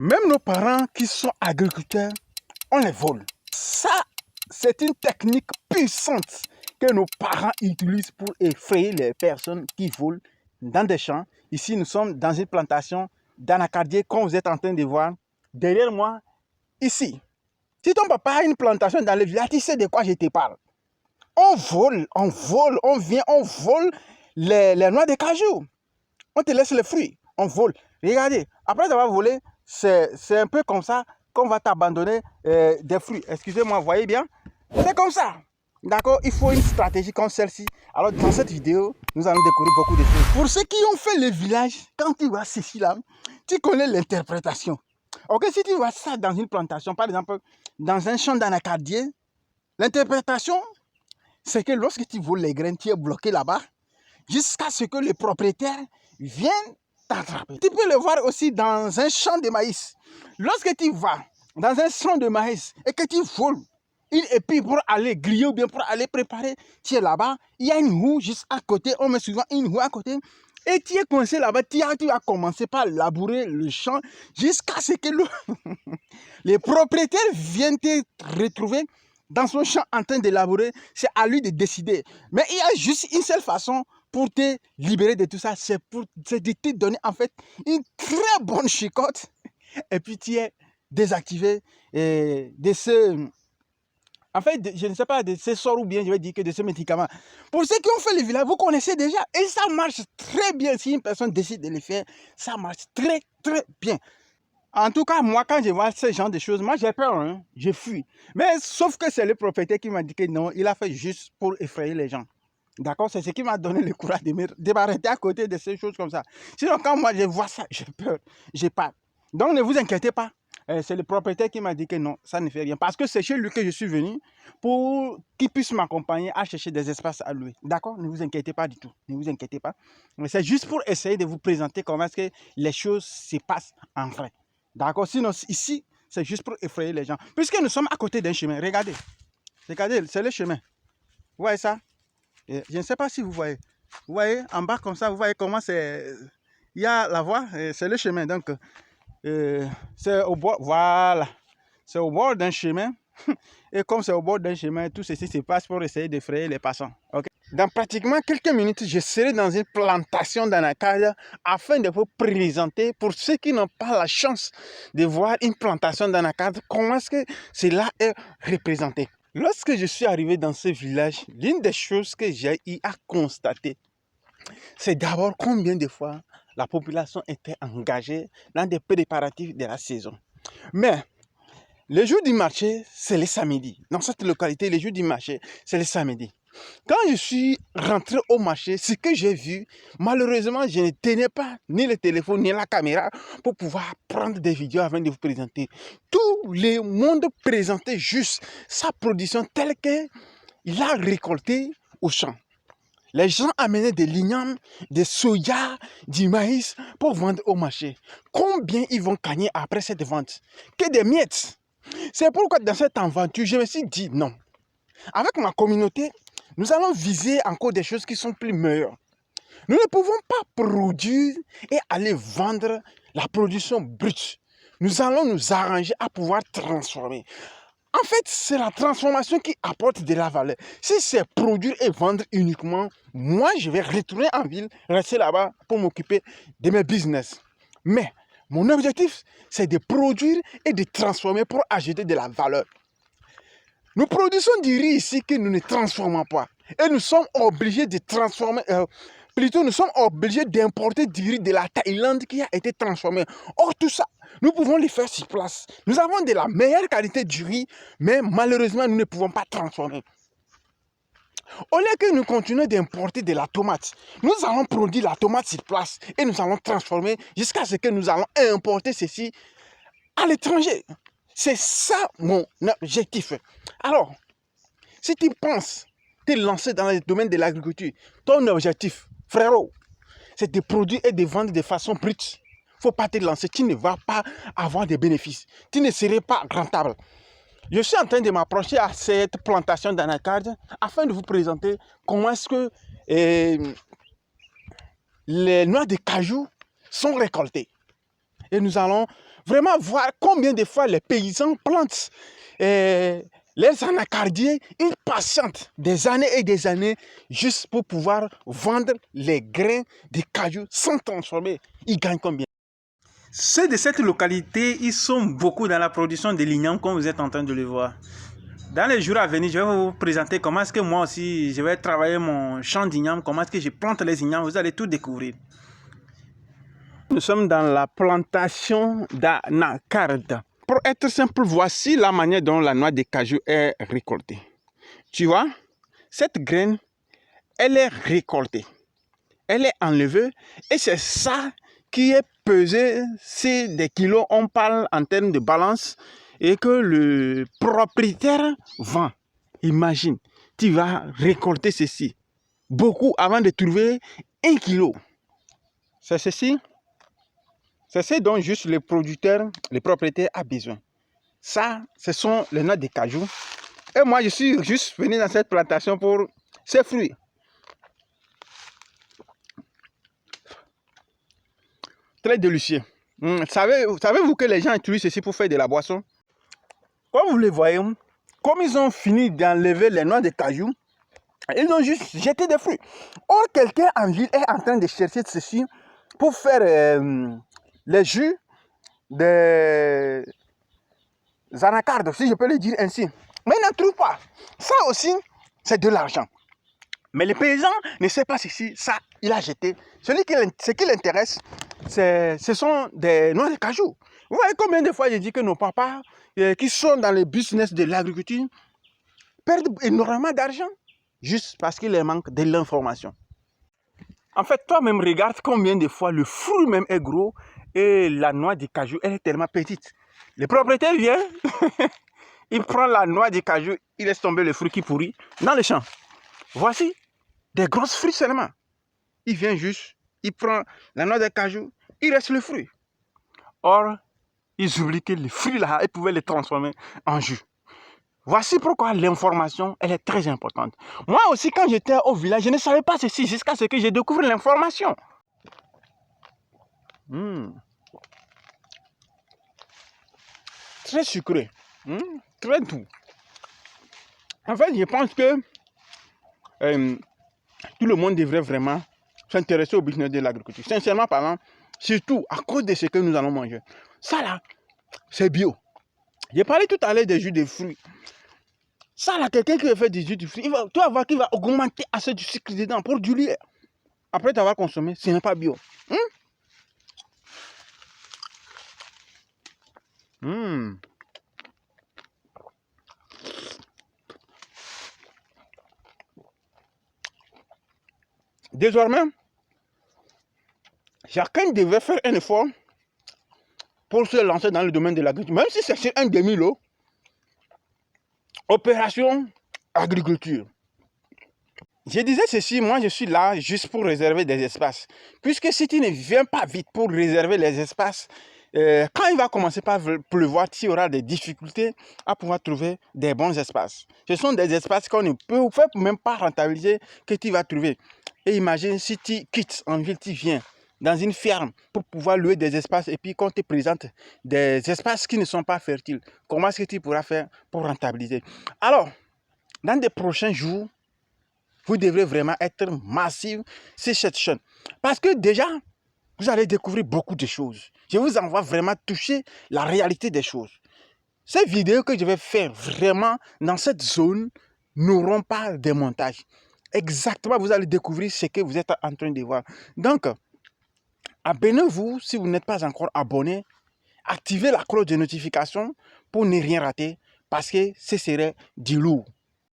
Même nos parents qui sont agriculteurs, on les vole. Ça, c'est une technique puissante que nos parents utilisent pour effrayer les personnes qui volent dans des champs. Ici, nous sommes dans une plantation d'anacardier, comme vous êtes en train de voir. Derrière moi, ici. Si ton papa a une plantation dans le village, tu sais de quoi je te parle. On vole, on vient, on vole les noix de cajou. On te laisse les fruits, on vole. Regardez, après avoir volé, c'est un peu comme ça qu'on va t'abandonner des fruits. Excusez-moi, vous voyez bien? C'est comme ça. D'accord? Il faut une stratégie comme celle-ci. Alors, dans cette vidéo, nous allons découvrir beaucoup de choses. Pour ceux qui ont fait le village, quand tu vois ceci là, tu connais l'interprétation. Ok, si tu vois ça dans une plantation, par exemple, dans un champ d'anacardier, l'interprétation, c'est que lorsque tu voles les graines, tu es bloqué là-bas, jusqu'à ce que le propriétaire vienne t'attraper. Tu peux le voir aussi dans un champ de maïs. Lorsque tu vas dans un champ de maïs et que tu voles une épine pour aller griller ou bien pour aller préparer, tu es là-bas, il y a une roue juste à côté, on met souvent une roue à côté, et tu es coincé là-bas, tu vas commencer par labourer le champ jusqu'à ce que les propriétaires viennent te retrouver dans son champ en train de labourer. C'est à lui de décider. Mais il y a juste une seule façon pour te libérer de tout ça, c'est de te donner en fait une très bonne chicotte et puis tu es désactivé de ce... En fait, je ne sais pas de ce sort ou bien je vais dire que de ce médicament. Pour ceux qui ont fait le village, vous connaissez déjà. Et ça marche très bien. Si une personne décide de le faire, ça marche très très bien. En tout cas, moi, quand je vois ce genre de choses, moi, j'ai peur, hein, je fuis. Mais sauf que c'est le propriétaire qui m'a dit que non, il a fait juste pour effrayer les gens. D'accord? C'est ce qui m'a donné le courage de m'arrêter à côté de ces choses comme ça. Sinon, quand moi, je vois ça, j'ai peur, j'ai peur. Donc, ne vous inquiétez pas. C'est le propriétaire qui m'a dit que non, ça ne fait rien. Parce que c'est chez lui que je suis venu pour qu'il puisse m'accompagner à chercher des espaces à louer. D'accord? Ne vous inquiétez pas du tout. Ne vous inquiétez pas. Mais c'est juste pour essayer de vous présenter comment est-ce que les choses se passent en vrai. D'accord? Sinon, ici, c'est juste pour effrayer les gens. Puisque nous sommes à côté d'un chemin. Regardez. Regardez, c'est le chemin. Vous voyez ça? Et je ne sais pas si vous voyez. Vous voyez, en bas comme ça, vous voyez comment c'est... Il y a la voie, c'est le chemin. Donc, c'est au bord... Voilà. C'est au bord d'un chemin. Et comme c'est au bord d'un chemin, tout ceci se passe pour essayer d'effrayer les passants. Okay? Dans pratiquement quelques minutes, je serai dans une plantation d'anacarde afin de vous présenter, pour ceux qui n'ont pas la chance de voir une plantation d'anacarde, comment est-ce que cela est représenté. Lorsque je suis arrivé dans ce village, l'une des choses que j'ai eu à constater, c'est d'abord combien de fois la population était engagée dans des préparatifs de la saison. Mais le jour du marché, c'est le samedi. Dans cette localité, le jour du marché, c'est le samedi. Quand je suis rentré au marché, ce que j'ai vu, malheureusement, je ne tenais pas ni le téléphone ni la caméra pour pouvoir prendre des vidéos avant de vous présenter. Tout le monde présentait juste sa production telle qu'il a récolté au champ. Les gens amenaient des lignames, des soya, du maïs pour vendre au marché. Combien ils vont gagner après cette vente? Que des miettes! C'est pourquoi dans cette aventure, je me suis dit non. Avec ma communauté, nous allons viser encore des choses qui sont plus meilleures. Nous ne pouvons pas produire et aller vendre la production brute. Nous allons nous arranger à pouvoir transformer. En fait, c'est la transformation qui apporte de la valeur. Si c'est produire et vendre uniquement, moi, je vais retourner en ville, rester là-bas pour m'occuper de mes business. Mais mon objectif, c'est de produire et de transformer pour ajouter de la valeur. Nous produisons du riz ici que nous ne transformons pas. Et nous sommes obligés de transformer, plutôt nous sommes obligés d'importer du riz de la Thaïlande qui a été transformé. Or tout ça, nous pouvons le faire sur place. Nous avons de la meilleure qualité du riz, mais malheureusement nous ne pouvons pas transformer. Au lieu que nous continuons d'importer de la tomate, nous allons produire la tomate sur place et nous allons transformer jusqu'à ce que nous allons importer ceci à l'étranger. C'est ça mon objectif. Alors, si tu penses te lancer dans le domaine de l'agriculture, ton objectif, frérot, c'est de produire et de vendre de façon brute. Il ne faut pas te lancer, tu ne vas pas avoir de bénéfices. Tu ne serais pas rentable. Je suis en train de m'approcher à cette plantation d'anacarde afin de vous présenter comment est-ce que les noix de cajou sont récoltées. Et nous allons vraiment voir combien de fois les paysans plantent les anacardiers. Ils patientent des années et des années juste pour pouvoir vendre les grains de cajou sans transformer. Ils gagnent combien? Ceux de cette localité, ils sont beaucoup dans la production de l'igname comme vous êtes en train de le voir. Dans les jours à venir, je vais vous présenter comment est-ce que moi aussi, je vais travailler mon champ d'igname, comment est-ce que je plante les ignames, vous allez tout découvrir. Nous sommes dans la plantation d'anacarde. Pour être simple, voici la manière dont la noix de cajou est récoltée. Tu vois, cette graine, elle est récoltée, elle est enlevée et c'est ça qui est pesé, c'est des kilos, on parle en termes de balance et que le propriétaire vend. Imagine, tu vas récolter ceci, beaucoup avant de trouver 1 kilo. C'est ceci. C'est ce dont juste le producteur, le propriétaire a besoin. Ça, ce sont les noix de cajou. Et moi, je suis juste venu dans cette plantation pour ces fruits. Très délicieux. Savez-vous que les gens utilisent ceci pour faire de la boisson? Comme vous le voyez, comme ils ont fini d'enlever les noix de cajou, ils ont juste jeté des fruits. Or, quelqu'un en ville est en train de chercher ceci pour faire les jus des anacardes, si je peux le dire ainsi. Mais ils n'en trouvent pas. Ça aussi, c'est de l'argent. Mais le paysan ne sait pas ceci, ça, il a jeté. Ce qui l'intéresse, ce sont des noix de cajou. Vous voyez combien de fois je dis que nos papas qui sont dans le business de l'agriculture perdent énormément d'argent juste parce qu'il leur manque de l'information. En fait, toi-même, regarde combien de fois le fruit même est gros et la noix de cajou, elle est tellement petite. Le propriétaire vient, il prend la noix de cajou, il laisse tomber le fruit qui pourrit dans le champ. Voici des grosses fruits seulement. Il vient juste, il prend la noix de cajou, il reste le fruit. Or, ils oublient que les fruits là, ils pouvaient les transformer en jus. Voici pourquoi l'information, elle est très importante. Moi aussi, quand j'étais au village, je ne savais pas ceci jusqu'à ce que j'ai découvert l'information. Très sucré, très doux. En fait, je pense que tout le monde devrait vraiment s'intéresser au business de l'agriculture. Sincèrement parlant, surtout à cause de ce que nous allons manger. Ça là, c'est bio. J'ai parlé tout à l'heure des jus de fruits. Ça là, quelqu'un qui fait des jus de fruits, tu vas voir qu'il va augmenter assez du sucre dedans pour du lait. Après t'avoir consommé, ce n'est pas bio. Désormais, chacun devrait faire un effort pour se lancer dans le domaine de l'agriculture, même si c'est sur un demi-lot. Opération agriculture. Je disais ceci, moi je suis là juste pour réserver des espaces. Puisque si tu ne viens pas vite pour réserver les espaces, quand il va commencer par pleuvoir, tu auras des difficultés à pouvoir trouver des bons espaces. Ce sont des espaces qu'on ne peut même pas rentabiliser que tu vas trouver. Et imagine si tu quittes en ville, tu viens dans une ferme pour pouvoir louer des espaces et puis qu'on te présente des espaces qui ne sont pas fertiles. Comment est-ce que tu pourras faire pour rentabiliser? Alors, dans les prochains jours, vous devrez vraiment être massif sur cette chaîne. Parce que déjà, vous allez découvrir beaucoup de choses. Je vous envoie vraiment toucher la réalité des choses. Ces vidéos que je vais faire vraiment dans cette zone n'auront pas de montage. Exactement, vous allez découvrir ce que vous êtes en train de voir. Donc, abonnez-vous si vous n'êtes pas encore abonné. Activez la cloche de notification pour ne rien rater parce que ce serait du lourd.